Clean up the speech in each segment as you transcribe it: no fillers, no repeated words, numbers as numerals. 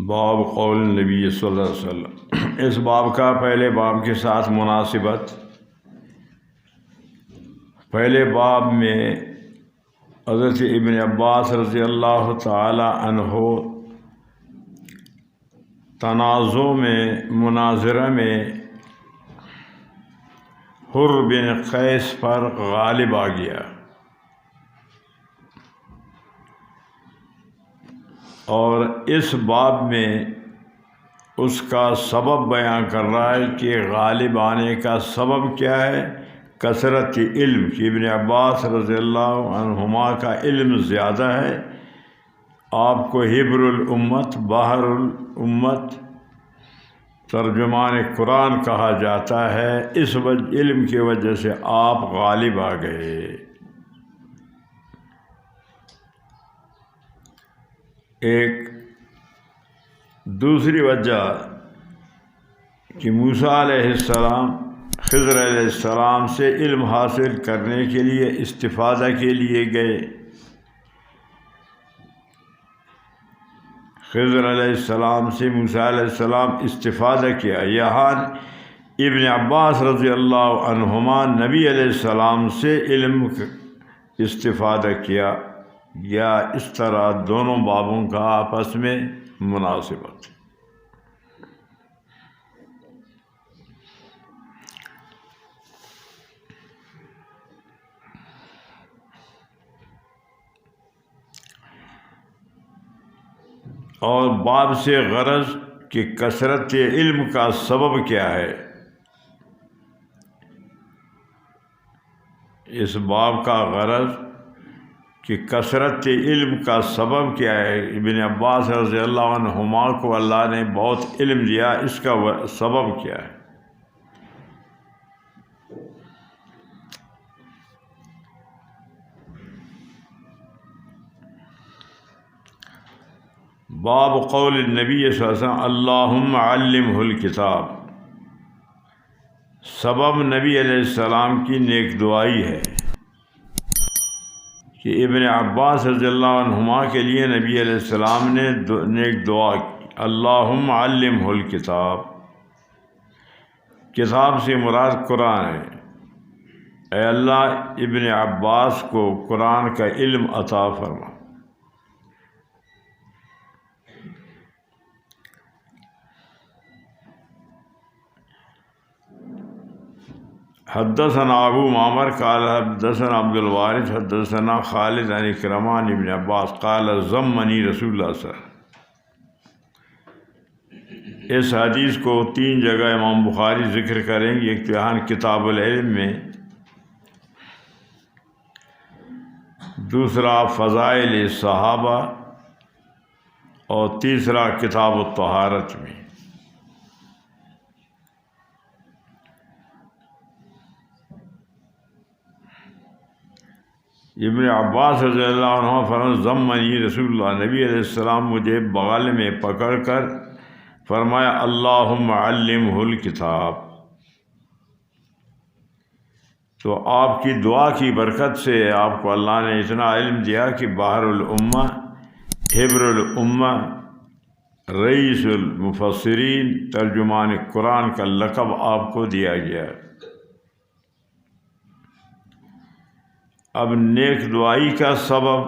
باب قول نبی صلی اللہ علیہ وسلم، اس باب کا پہلے باب کے ساتھ مناسبت۔ پہلے باب میں حضرت ابن عباس رضی اللہ تعالی عنہ تنازع میں، مناظرہ میں حر بن قیس پر غالب آ گیا، اور اس باب میں اس کا سبب بیان کر رہا ہے کہ غالب آنے کا سبب کیا ہے۔ کثرت علم، کہ ابن عباس رضی اللہ عنہما کا علم زیادہ ہے، آپ کو حبر الامت، بحر الامت، ترجمان قرآن کہا جاتا ہے۔ اس علم کی وجہ سے آپ غالب آ گئے۔ ایک دوسری وجہ کہ موسیٰ علیہ السلام خضر علیہ السلام سے علم حاصل کرنے کے لیے، استفادہ کے لیے گئے۔ خضر علیہ السلام سے موسیٰ علیہ السلام استفادہ کیا۔ یہاں ابن عباس رضی اللہ عنہما نبی علیہ السلام سے علم استفادہ کیا، یا اس طرح دونوں بابوں کا آپس میں مناسبت۔ اور باب سے غرض کہ کثرت علم کا سبب کیا ہے۔ اس باب کا غرض کہ کثرت علم کا سبب کیا ہے۔ ابن عباس رضی اللہ عنہما کو اللہ نے بہت علم دیا، اس کا سبب کیا ہے۔ باب قول النبی صلی اللہ علیہ وسلم اللہم علمہ الکتاب۔ سبب نبی علیہ السلام کی نیک دعائی ہے کہ ابن عباس رضی اللہ عنہما کے لیے نبی علیہ السلام نے نیک دعا کی، اللہم علمہ الکتاب۔ کتاب سے مراد قرآن ہے۔ اے اللہ ابن عباس کو قرآن کا علم عطا فرما۔ حدثنا ابو معمر قال حدثنا عبد الوارث حدثنا خالد عن اکرمہ عن ابن عباس قال ضمنی رسول اللہ صلی اللہ علیہ وسلم۔ اس حدیث کو 3 جگہ امام بخاری ذکر کریں گے، ایک تو یہاں کتاب العلم میں، دوسرا فضائل صحابہ، اور تیسرا کتاب الطہارت میں۔ ابن عباس رضی اللہ عنہ فرمایا ضمنی رسول اللہ، نبی علیہ السلام مجھے بغل میں پکڑ کر فرمایا اللہم علمہ الکتاب۔ تو آپ کی دعا کی برکت سے آپ کو اللہ نے اتنا علم دیا کہ بحر الامہ، حبر الامہ، رئیس المفسرین، ترجمان قرآن کا لقب آپ کو دیا گیا۔ اب نیک دعائی کا سبب،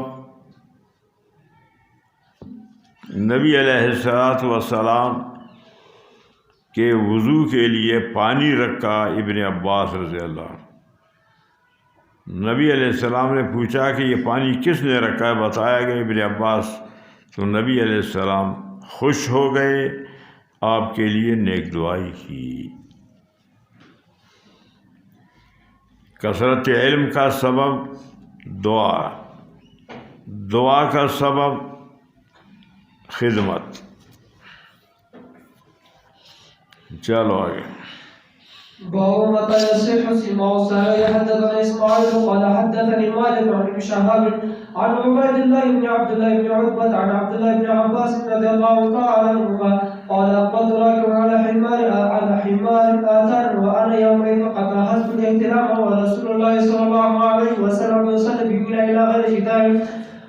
نبی علیہ السلام کے وضو کے لیے پانی رکھا ابن عباس رضی اللہ عنہ۔ نبی علیہ السلام نے پوچھا کہ یہ پانی کس نے رکھا ہے، بتایا گیا ابن عباس۔ تو نبی علیہ السلام خوش ہو گئے، آپ کے لیے نیک دعائی کی۔ کثرت علم کا سبب دعا، دعا کا سبب خدمت۔ چلو آگے۔ باب متى يصح سماع الصحيح. حدثنا اسماعيل قال حدثني مالك عن ابن شهاب عن عبيد الله بن عبد الله بن عتبة عن عبد الله بن عباس رضي الله تعالى عنهما قال اقبلت راكبا على حمار آتان وانا يومئذ قد لاحظت الاحترام ورسول الله صلى الله عليه وسلم يصلي بنا الى غير جدار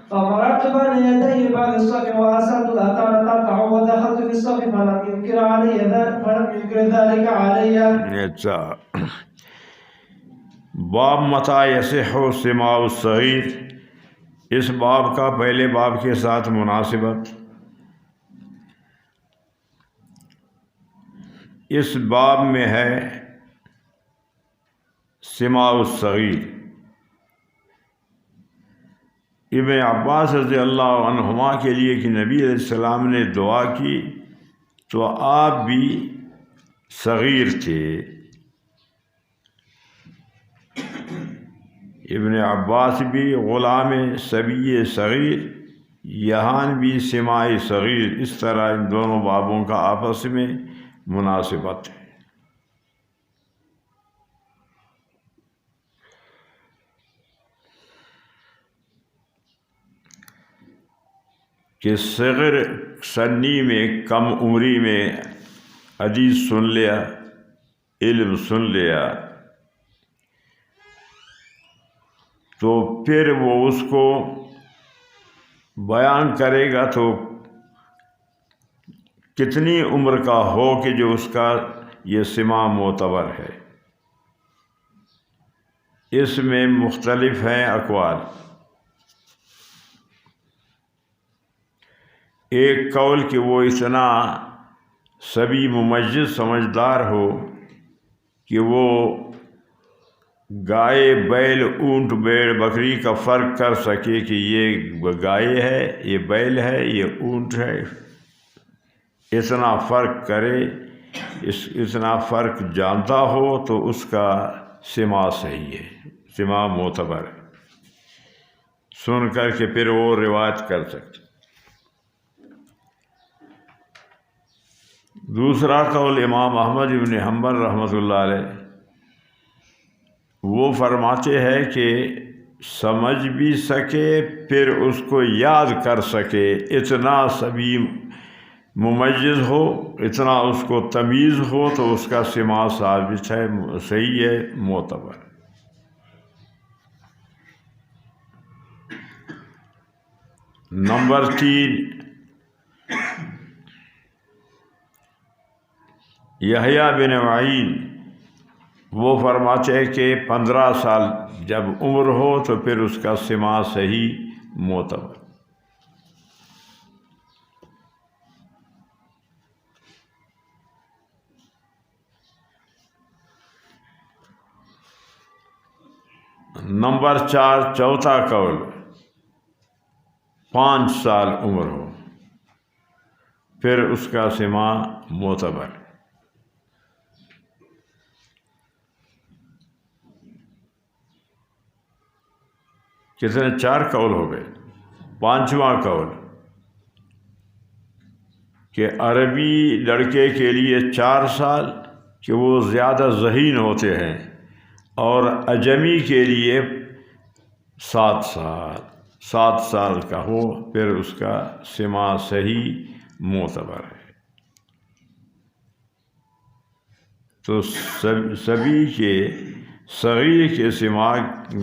فمررت بين يديه بعد الصف واسرت الاتان تركع ودخلت في الصف فلم ينكر ذلك علي. اچھا، باب متى يصح سماع الصغير. اس باب کا پہلے باب کے ساتھ مناسبت. اس باب میں ہے سماع الصغیر. ابن عباس رضی اللہ عنہما کے لیے کہ نبی علیہ السلام نے دعا کی تو آپ بھی صغیر تھے. ابن عباس بھی غلام صبی صغیر، یہاں بھی سماع صغیر. اس طرح ان دونوں بابوں کا آپس میں مناسبت ہے. کہ صغر سنی میں کم عمری میں حدیث سن لیا، علم سن لیا، تو پھر وہ اس کو بیان کرے گا تو کتنی عمر کا ہو کہ جو اس کا یہ سماع معتبر ہے. اس میں مختلف ہیں اقوال. ایک قول کہ وہ اتنا صبی ممجز سمجھدار ہو کہ وہ گائے، بیل، اونٹ، بھیڑ، بکری کا فرق کر سکے کہ یہ گائے ہے، یہ بیل ہے، یہ اونٹ ہے. اتنا فرق کرے، اتنا فرق جانتا ہو تو اس کا سماع صحیح ہے، سماع معتبر ہے. سن کر کے پھر وہ روایت کر سکتے. دوسرا قول امام احمد بن حنبل رحمۃ اللہ علیہ، وہ فرماتے ہیں کہ سمجھ بھی سکے پھر اس کو یاد کر سکے، اتنا صبی ممجز ہو، اتنا اس کو تمیز ہو تو اس کا سماع ثابت ہے، صحیح ہے، معتبر. نمبر 3، یحییٰ بن معین، وہ فرماتے ہیں کہ 15 سال جب عمر ہو تو پھر اس کا سماع صحیح معتبر. نمبر 4، چوتھا قول، 5 سال عمر ہو پھر اس کا سماع معتبر. کتنے؟ 4 قول ہو گئے. 5واں قول کہ عربی لڑکے کے لیے 4 سال کہ وہ زیادہ ذہین ہوتے ہیں، اور اجمی کے لیے 7 سال کا ہو پھر اس کا سماع صحیح معتبر ہے. تو سبھی کے صغیر کے سماع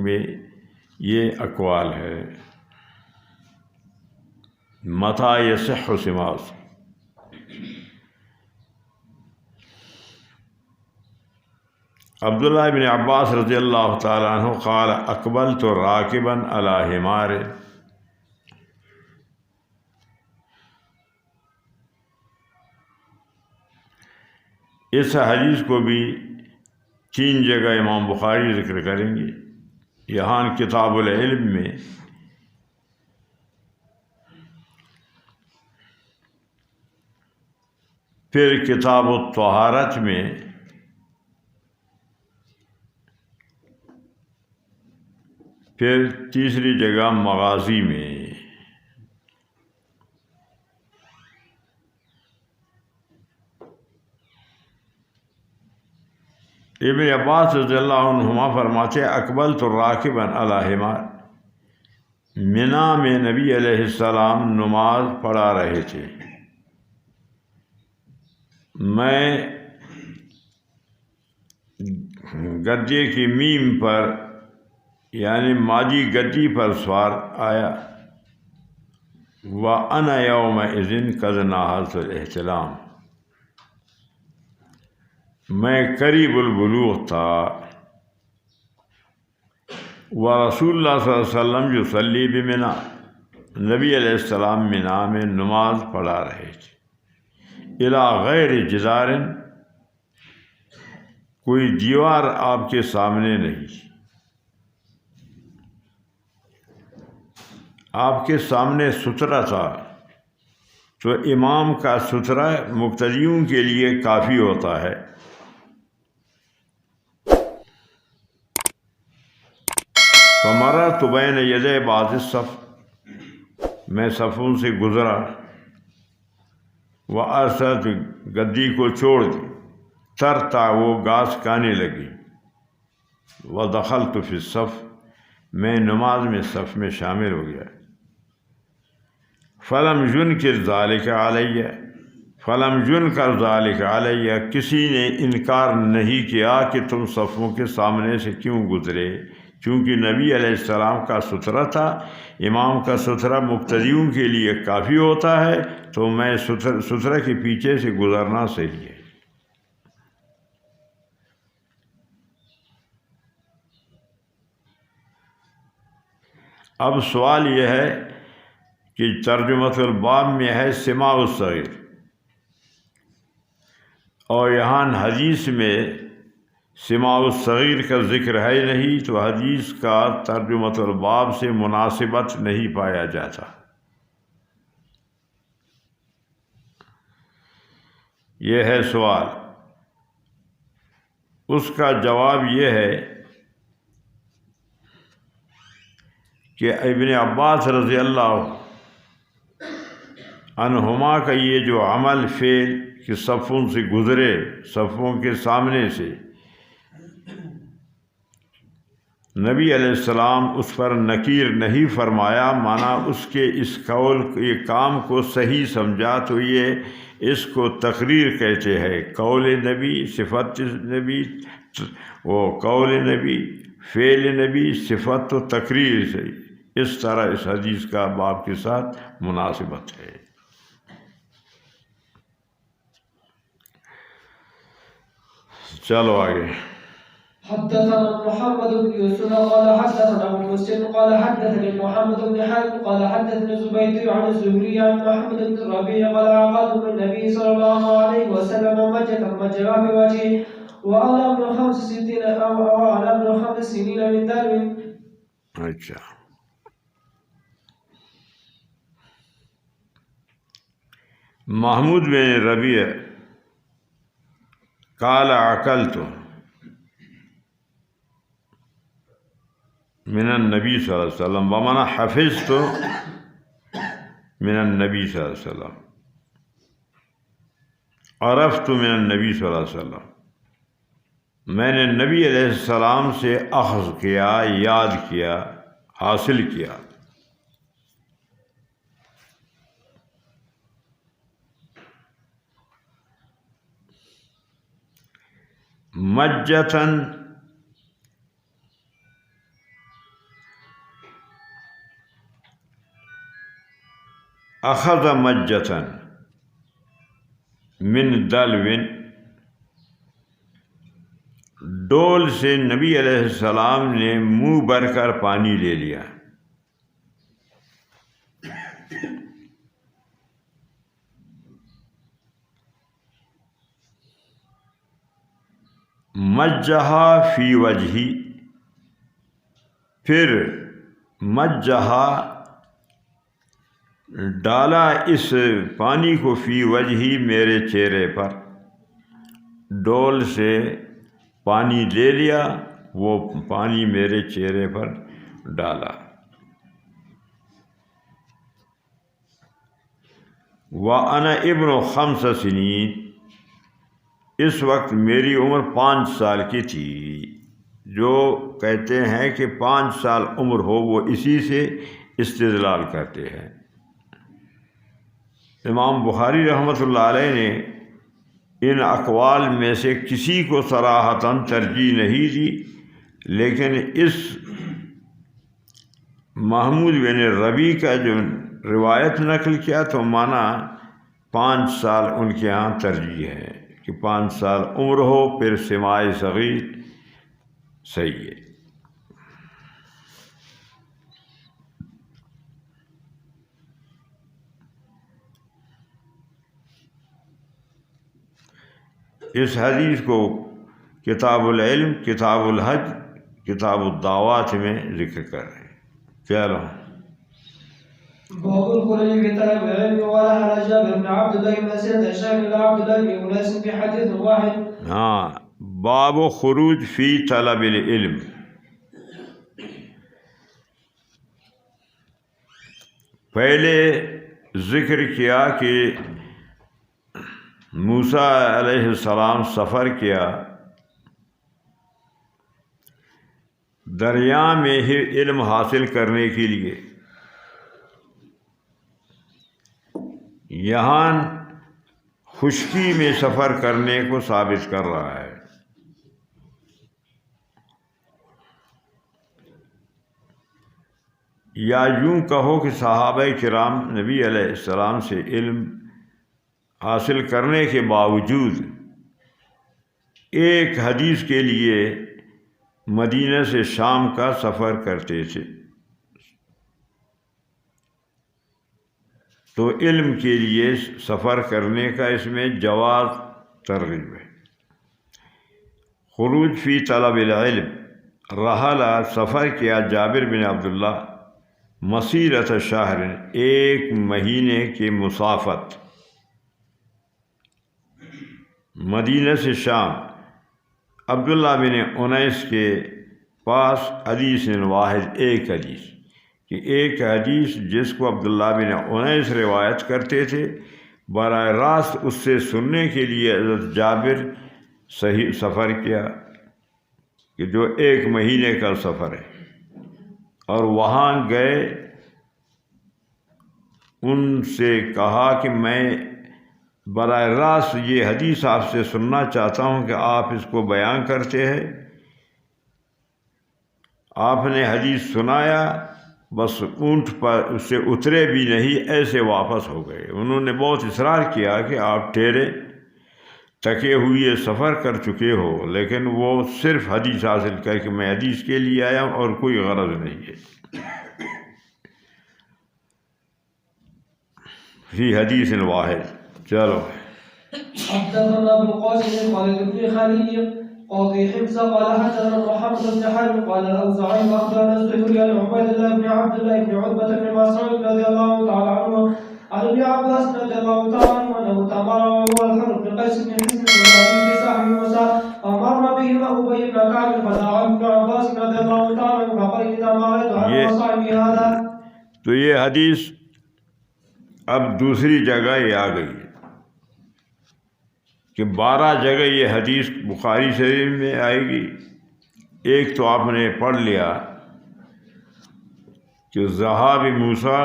میں یہ اقوال ہے. متى يصح سماع. عبداللہ بن عباس رضی اللہ تعالیٰ عنہ قال اقبلت راکبا علی حمار. اس حدیث کو بھی 3 جگہ امام بخاری ذکر کریں گے. یہاں کتاب العلم میں، پھر کتاب الطہارت میں، پھر تیسری جگہ مغازی میں. ابن عباس رضی اللہ عنہما فرماتے اقبلت راکبا علی حمار، منا میں نبی علیہ السلام نماز پڑھا رہے تھے، میں گدے کی میم پر یعنی ماضی گدی پر سوار آیا، وَأَنَا يَوْمَئِذٍ قَدْ نَاهَزْتُ الْاحْتِلَامَ، میں قریب البلوغ تھا، ورسول اللہ صلی اللہ علیہ وسلم یصلی بمنا، نبی علیہ السلام منا میں نماز پڑھا رہے تھے، الی غیر جدار، کوئی دیوار آپ کے سامنے نہیں، آپ کے سامنے سترا تھا، تو امام کا سترا مقتدیوں کے لیے کافی ہوتا ہے۔ فمررت بین یدی بعض الصف، میں صفوں سے گزرا، وارسلت، گدی کو چھوڑ دی، ترتا، وہ گھاس کھانے لگی، ودخلت فی الصف، میں نماز میں صف میں شامل ہو گیا، فلم ینکر ذالک علیہ، فلم ینکر ذالک علیہ، کسی نے انکار نہیں کیا کہ تم صفوں کے سامنے سے کیوں گزرے، چونکہ نبی علیہ السلام کا سترا تھا، امام کا سترا مقتدیوں کے لیے کافی ہوتا ہے، تو میں سترا کے پیچھے سے گزرنا صحیح ہے۔ اب سوال یہ ہے کہ ترجمۃ الباب میں ہے سماع الصغیر، اور یہاں حدیث میں سماع الصغیر کا ذکر ہے نہیں، تو حدیث کا ترجمۃ الباب سے مناسبت نہیں پایا جاتا۔ یہ ہے سوال، اس کا جواب یہ ہے کہ ابن عباس رضی اللہ عنہما کا یہ جو عمل فعل کہ صفوں سے گزرے، صفوں کے سامنے سے، نبی علیہ السلام اس پر نکیر نہیں فرمایا، مانا اس کے اس قول، یہ کام کو صحیح سمجھا، تو یہ اس کو تقریر کہتے ہیں، قول نبی، صفت نبی، وہ قول نبی، فعل نبی، صفت و تقریر سے، اس طرح اس حدیث کا باب کے ساتھ مناسبت ہے۔ چلو آگے۔ حدثنا محمد بن يوسف قال حدثنا ابو مسلم قال حدثني محمد بن حاتم قال حدثني زبيد عن الزهري عن محمد بن الربيع قال عقد النبي صلى الله عليه وسلم مجرى بوجهه وانا ابن 5 سنين من دلو۔ اچھا، محمود بن ربیع قال عقلت من النبی صلی اللہ علیہ وسلم، بمعنی حفظت من النبی صلی اللہ علیہ وسلم، عرفت من النبی صلی اللہ علیہ وسلم، میں نے نبی علیہ السلام سے اخذ کیا، یاد کیا، حاصل کیا۔ مجتن، اخذ مجتن من دلو، ڈول سے نبی علیہ السلام نے منہ بھر کر پانی لے لیا۔ مجہا فی وجہی، پھر مجہا ڈالا اس پانی کو، فی وجہی میرے چہرے پر، ڈول سے پانی لے لیا، وہ پانی میرے چہرے پر ڈالا۔ وَأَنَا ابن 5 سنین، اس وقت میری عمر 5 سال کی تھی. جو کہتے ہیں کہ 5 سال عمر ہو وہ اسی سے استدلال کرتے ہیں. امام بخاری رحمۃ اللہ علیہ نے ان اقوال میں سے کسی کو صراحتاً ترجیح نہیں دی، لیکن اس محمود بن ربیع کا جو روایت نقل کیا تو مانا 5 سال ان کے ہاں ترجیح ہے کہ 5 سال عمر ہو پھر سماع صغیر صحیح ہے. اس حدیث کو کتاب العلم، کتاب الحج، کتاب الدعوات میں ذکر کر رہے ہیں. چلو باب الخروج في طلب العلم. ولا على جابر بن عبد الله بن سعد الشام الى عبد الله بن انس في حديث واحد. ہاں، باب خروج فی طلب العلم. پہلے ذکر کیا کہ موسیٰ علیہ السلام سفر کیا، دریا میں ہی علم حاصل کرنے کے لیے. یہاں خشکی میں سفر کرنے کو ثابت کر رہا ہے. یا یوں کہو کہ صحابہ کرام نبی علیہ السلام سے علم حاصل کرنے کے باوجود ایک حدیث کے لیے مدینہ سے شام کا سفر کرتے تھے. تو علم کے لیے سفر کرنے کا اس میں جواز ترغیب ہے. خروج فی طلب العلم. رحلہ سفر کیا جابر بن عبداللہ مسیرت شہر، 1 مہینے کی مسافت، مدینہ سے شام. عبداللہ بن انیس کے پاس حدیث واحد، ایک حدیث، کہ ایک حدیث جس کو عبداللہ بن انیس روایت کرتے تھے، براہ راست اس سے سننے کے لیے حضرت جابر صحیح سفر کیا، کہ جو 1 مہینے کا سفر ہے. اور وہاں گئے، ان سے کہا کہ میں براہ راست یہ حدیث آپ سے سننا چاہتا ہوں کہ آپ اس کو بیان کرتے ہیں. آپ نے حدیث سنایا، بس اونٹ پر اس سے اترے بھی نہیں، ایسے واپس ہو گئے. انہوں نے بہت اصرار کیا کہ آپ ٹھہرے، تھکے ہوئے سفر کر چکے ہو، لیکن وہ صرف حدیث حاصل کر کے میں حدیث کے لیے آیا ہوں اور کوئی غرض نہیں ہے. فی حدیث واحد. چلو حدثنا ابو القاسم قال ابن خليل قاضي حمزة قال حدثنا محمد بن حرب قال الأوزاعي أخبرنا الزهري عن عبيد الله بن عبد الله بن عتبة بن مسعود رضي الله تعالى عنه عن ابن عباس رضي الله تعالى عنه أنه تمر وهو الحر بن قيس بن حزن بن بصاحب موسى فمر بهما أبي بن كعب فدعا ابن عباس رضي الله تعالى عنه فقال إذا ما رأيت عن صاحبي هذا. تو یہ حدیث اب دوسری جگہ یہ آ گئی کہ 12 جگہ یہ حدیث بخاری شریف میں آئے گی. ایک تو آپ نے پڑھ لیا کہ ذہاب موسیٰ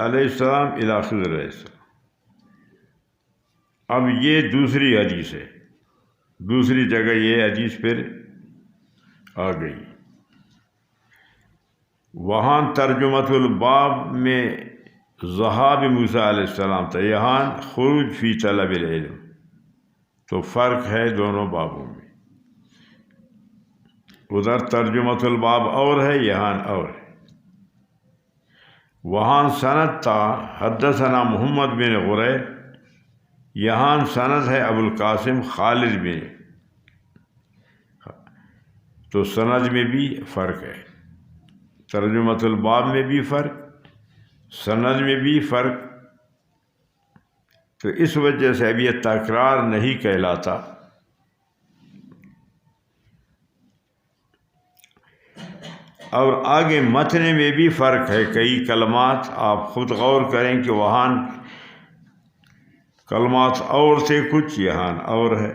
علیہ السلام الی خضر علیہ السلام. اب یہ دوسری حدیث ہے، دوسری جگہ یہ حدیث پھر آ گئی. وہاں ترجمۃ الباب میں ذہاب موسیٰ علیہ السلام تھا، یہاں خروج فی طلب العلم. تو فرق ہے دونوں بابوں میں، ادھر ترجمۃ الباب اور ہے، یہاں اور ہے. وہاں سند تھا حدثنا محمد بن غریب، یہاں سند ہے ابو القاسم خالد بن. تو سند میں بھی فرق ہے، ترجمۃ الباب میں بھی فرق، سند میں بھی فرق. تو اس وجہ سے اب یہ تکرار نہیں کہلاتا. اور آگے متن میں بھی فرق ہے، کئی کلمات آپ خود غور کریں کہ وہاں کلمات اور تھے کچھ، یہاں اور ہے.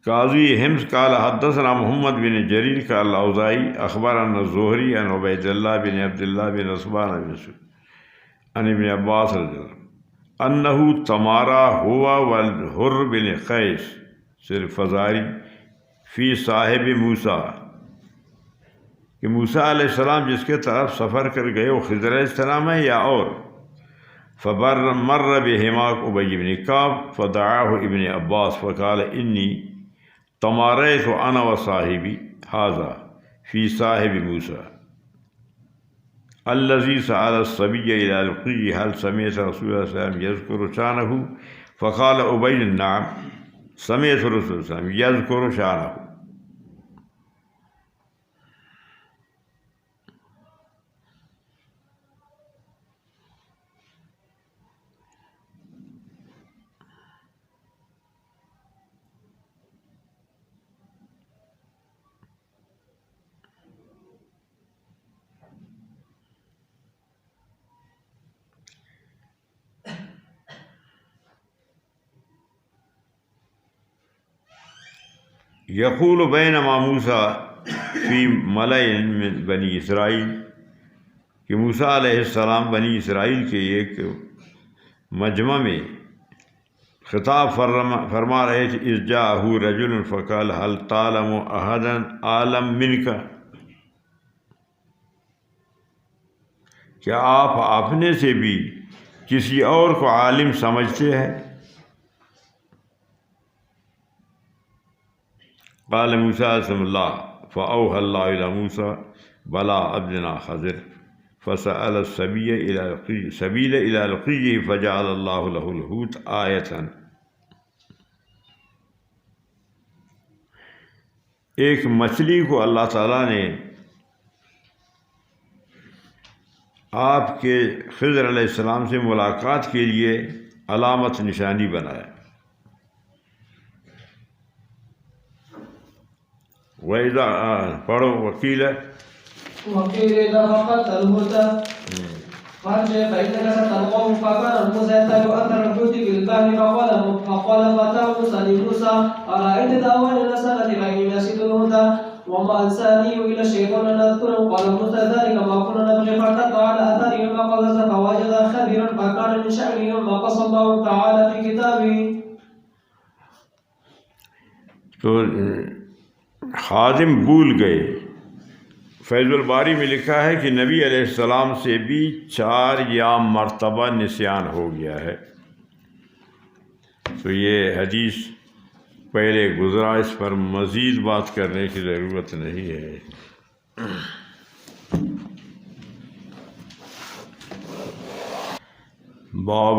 قاضی حمص قال حدثنا محمد بن جریر قال الاوزاعی اخبرنا الزہری عن عبید اللہ بن عبد اللہ بن عثمان عن ابن عباس رضی اللہ انہ تمارا ہوا والحر بن قیس صرف فزاری فی صاحب موسیٰ کہ موسیٰ علیہ السلام جس کے طرف سفر کر گئے وہ خضر علیہ السلام ہے یا اور مر بہما ابی بن کعب فدعاہ ابن عباس فقال انی تماریت انا وصاحبی ھذا فی صاحب موسیٰ الذي سأل الصبي إلى لقيه هل سمعت رسول الله صلى الله عليه وسلم يذكر شأنه فقال أبي نعم سمعت رسول الله صلى الله عليه وسلم يذكر شأنه. یقول بینما موسیٰ فی ملأ من بنی اسرائیل کہ موسیٰ علیہ السلام بنی اسرائیل کے ایک مجمع میں خطاب فرما رہے تھے اذ جاءہ رجل فقال هل تعلم احدا عالم منک کیا آپ اپنے سے بھی کسی اور کو عالم سمجھتے ہیں؟ قال موسیٰ علیہ اللہ فأوحى اللہ الی موسیٰ بلا عبدنا خضر فسأل السبیل الی لقیہ فجعل اللہ له الحوت آیۃ. ایک مچھلی کو اللہ تعالیٰ نے آپ کے خضر علیہ السلام سے ملاقات کے لیے علامت نشانی بنایا. وَإِذَا پڑھو وکیل إذا فقدت الهدى فارجع فإنك ستلقاه فكان موسى يتبع أثر الحوت في البحر فقال فتاه موسى لموسى أرأيت إذ أوينا إلى السنة فإني نسيت الهدى وما أنساني إلا الشيطان أن أذكره. قال موسى ذلك ما كنا نبغي فارتد على أثرهم فقصص فوجد خبيرا فكان من شأنهم ما قص الله تعالى في كتابه. تو خادم بھول گئے. فیض الباری میں لکھا ہے کہ نبی علیہ السلام سے بھی 4 یا مرتبہ نسیان ہو گیا ہے. تو یہ حدیث پہلے گزرا، اس پر مزید بات کرنے کی ضرورت نہیں ہے. باب